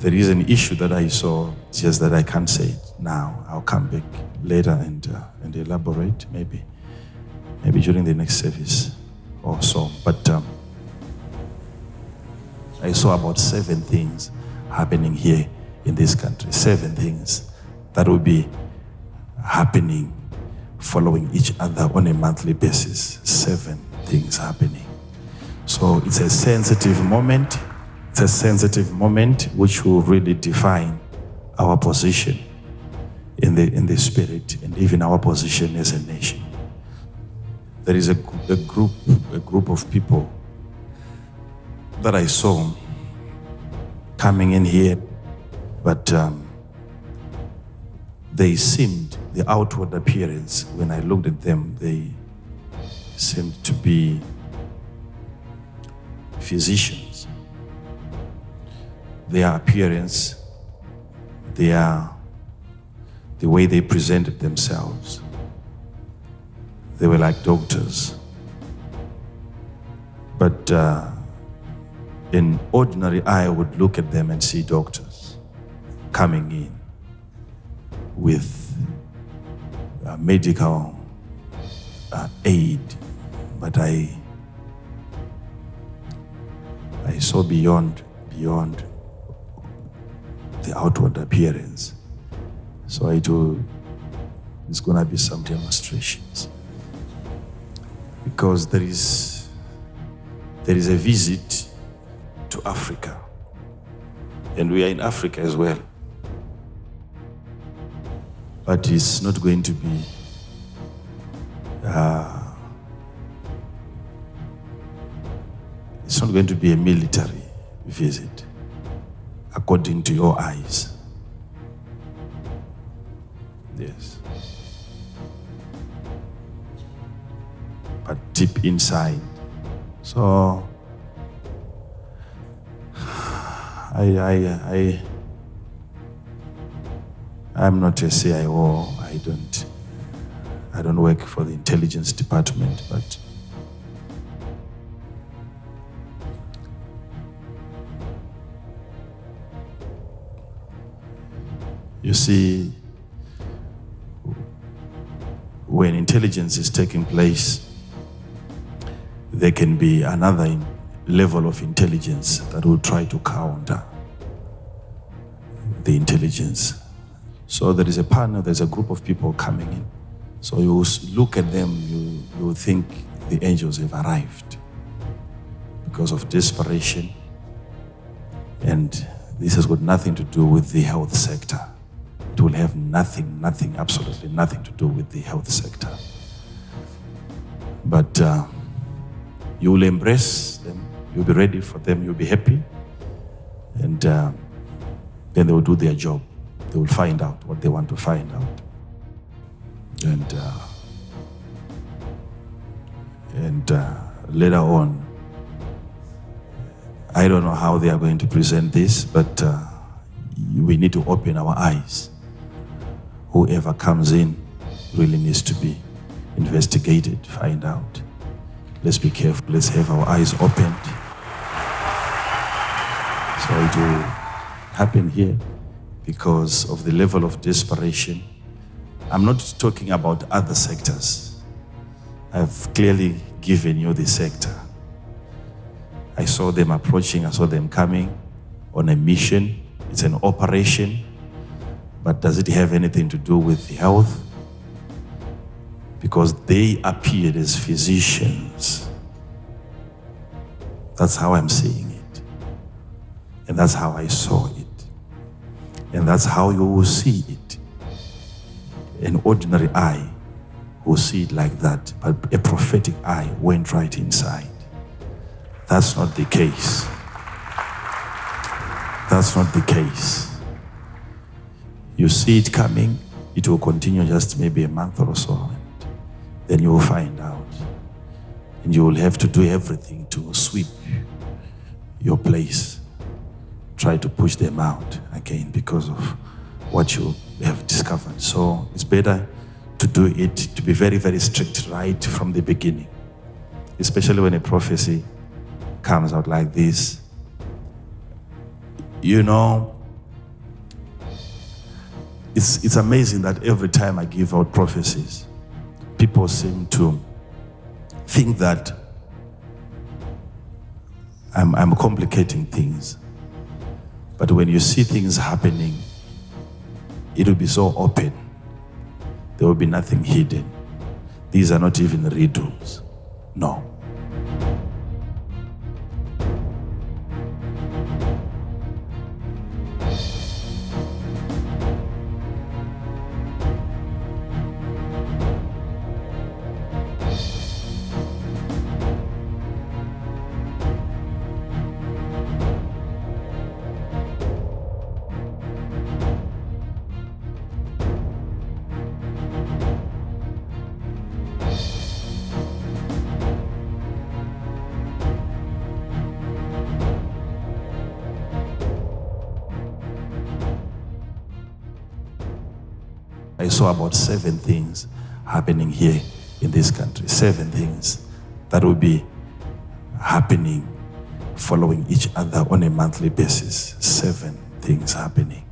there is an issue that I saw, just that I can't say it now. I'll come back later and elaborate, maybe during the next service or so. But I saw about 7 things happening here in this country. 7 things that will be happening, following each other on a monthly basis. 7 things happening. So it's a sensitive moment. It's a sensitive moment which will really define our position in the spirit, and even our position as a nation. There is a group of people that I saw coming in here, but they seemed, the outward appearance, when I looked at them, they seemed to be physicians. Their appearance, the way they presented themselves, they were like doctors. But an ordinary eye would look at them and see doctors coming in with medical aid. But I saw beyond the outward appearance. So it's going to be some demonstrations, because there is a visit to Africa, and we are in Africa as well. But it's not going to be a military visit, according to your eyes. Yes. But deep inside. So I'm not a CIO. I don't work for the intelligence department, but you see, when intelligence is taking place, there can be another level of intelligence that will try to counter the intelligence. So there is a panel, there's a group of people coming in. So you look at them, you think the angels have arrived because of desperation. And this has got nothing to do with the health sector. It will have nothing, absolutely nothing to do with the health sector. But you will embrace them, you'll be ready for them, you'll be happy, and then they will do their job. They will find out what they want to find out. And later on, I don't know how they are going to present this, but we need to open our eyes. Whoever comes in really needs to be investigated, find out. Let's be careful. Let's have our eyes opened. So it will happen here because of the level of desperation. I'm not talking about other sectors. I've clearly given you the sector. I saw them approaching, I saw them coming on a mission. It's an operation. But does it have anything to do with health? Because they appeared as physicians. That's how I'm seeing it. And that's how I saw it. And that's how you will see it. An ordinary eye will see it like that, but a prophetic eye went right inside. That's not the case. That's not the case. You see it coming, it will continue just maybe a month or so, and then you will find out. And you will have to do everything to sweep your place. Try to push them out again because of what you have discovered. So it's better to do it, to be very, very strict right from the beginning. Especially when a prophecy comes out like this. You know, It's amazing that every time I give out prophecies, people seem to think that I'm complicating things. But when you see things happening, it will be so open. There will be nothing hidden. These are not even riddles. No. I saw about 7 things happening here in this country. 7 things that will be happening, following each other on a monthly basis. 7 things happening.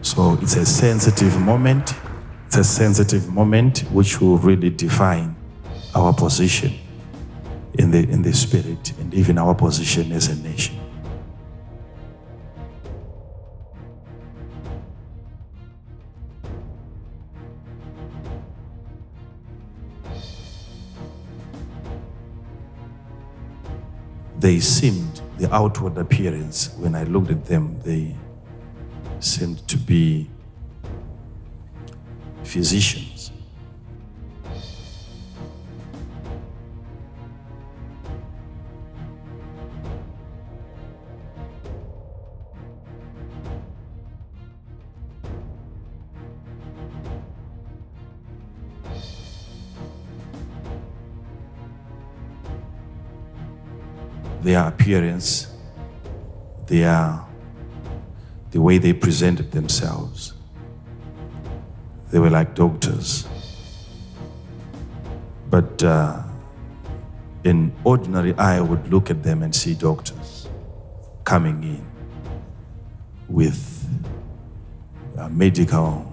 So it's a sensitive moment. It's a sensitive moment which will really define our position in the spirit and even our position as a nation. They seemed, the outward appearance, when I looked at them, they seemed to be physicians. Their appearance, the way they presented themselves, they were like doctors. But an ordinary eye would look at them and see doctors coming in with medical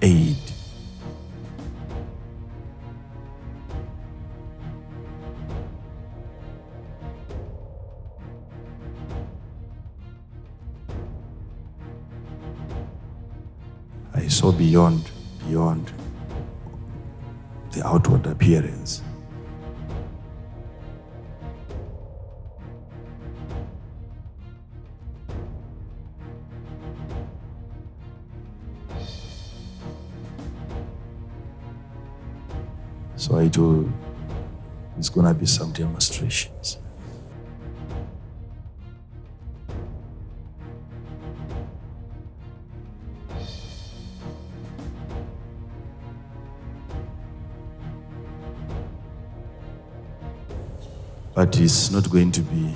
aid. I saw beyond the outward appearance. So it's going to be some demonstrations. But it's not going to be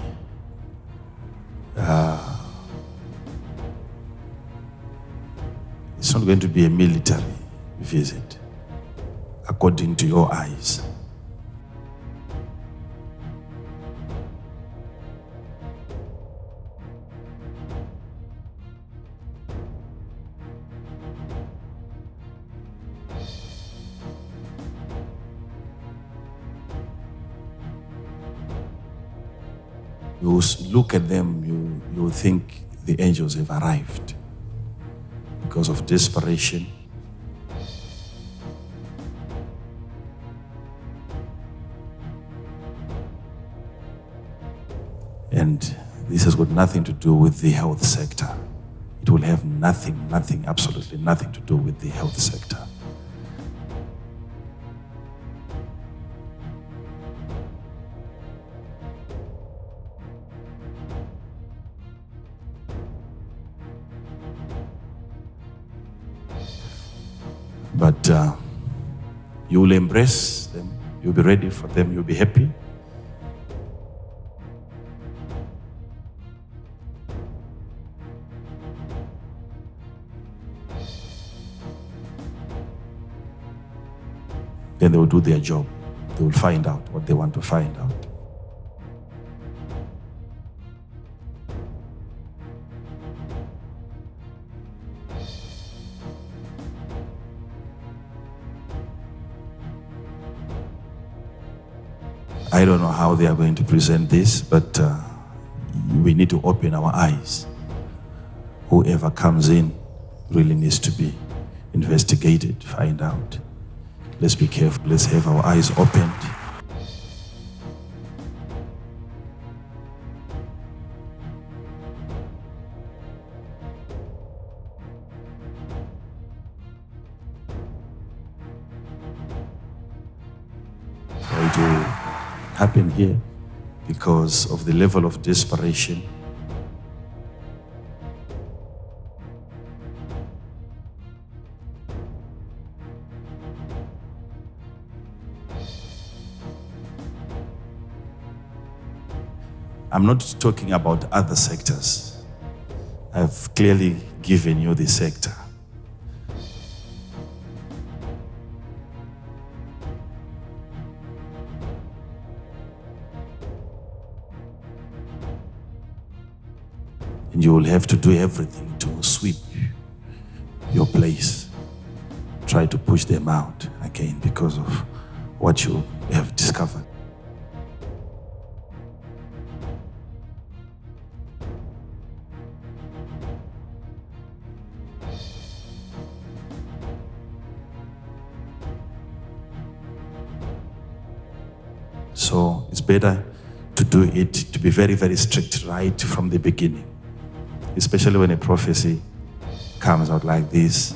it's not going to be a military visit, according to your eyes. You look at them, you think the angels have arrived because of desperation. And this has got nothing to do with the health sector. It will have nothing, absolutely nothing to do with the health sector. But you will embrace them, you'll be ready for them, you'll be happy. then they will do their job. They will find out what they want to find out. I don't know how they are going to present this, but we need to open our eyes. Whoever comes in really needs to be investigated, find out. Let's be careful. Let's have our eyes opened. It will happen here because of the level of desperation. I'm not talking about other sectors. I've clearly given you the sector. And you will have to do everything to sweep your place. Try to push them out again because of what you have discovered. So it's better to do it, to be very, very strict right from the beginning, especially when a prophecy comes out like this.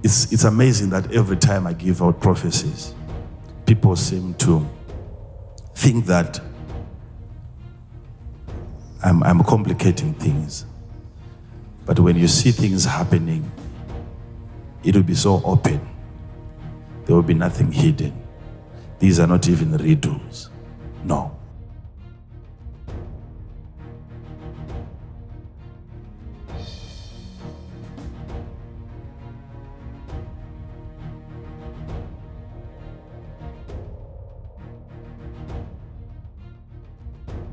It's amazing that every time I give out prophecies, people seem to think that I'm complicating things. But when you see things happening, it will be so open. There will be nothing hidden. These are not even riddles. No.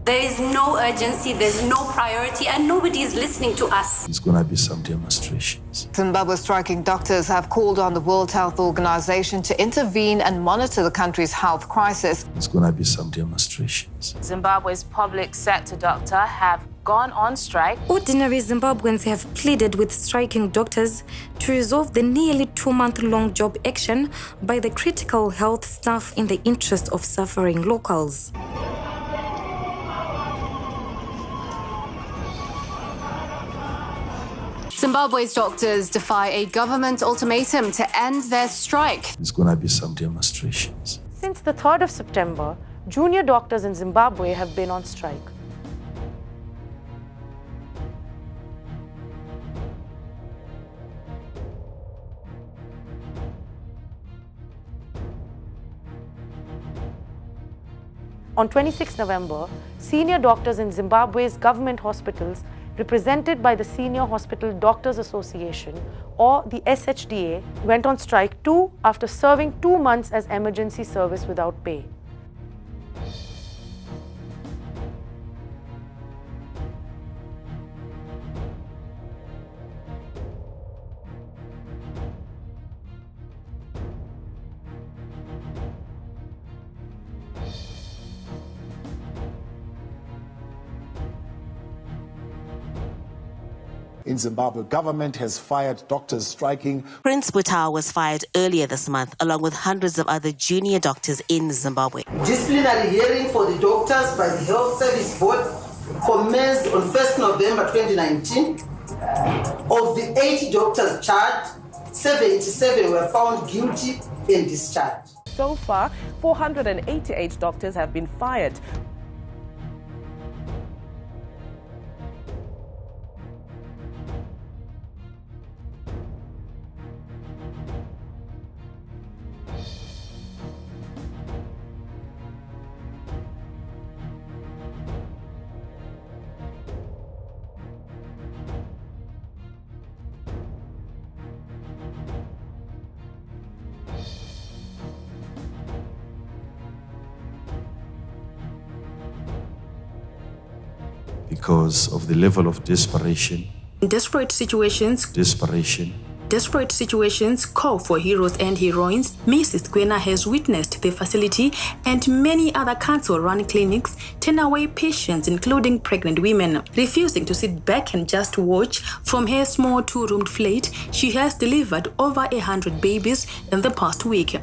There is no urgency, there's no priority, and nobody is listening to us. It's going to be some demonstrations. Zimbabwe striking doctors have called on the World Health Organization to intervene and monitor the country's health crisis. It's going to be some demonstrations. Zimbabwe's public sector doctors have gone on strike. Ordinary Zimbabweans have pleaded with striking doctors to resolve the nearly 2-month-long job action by the critical health staff in the interest of suffering locals. Zimbabwe's doctors defy a government ultimatum to end their strike. There's going to be some demonstrations. Since the 3rd of September, junior doctors in Zimbabwe have been on strike. On 26 November, senior doctors in Zimbabwe's government hospitals, represented by the Senior Hospital Doctors Association, or the SHDA, went on strike too after serving 2 months as emergency service without pay. In Zimbabwe, government has fired doctors striking. Prince Butao was fired earlier this month, along with hundreds of other junior doctors in Zimbabwe. Disciplinary hearing for the doctors by the Health Service Board commenced on 1st November 2019. Of the 80 doctors charged, 77 were found guilty and discharged. So far, 488 doctors have been fired. because of the level of desperation. In desperate situations call for heroes and heroines. Mrs. Kwena has witnessed the facility and many other council-run clinics turn away patients, including pregnant women. Refusing to sit back and just watch, from her small two-roomed flat, she has delivered over 100 babies in the past week.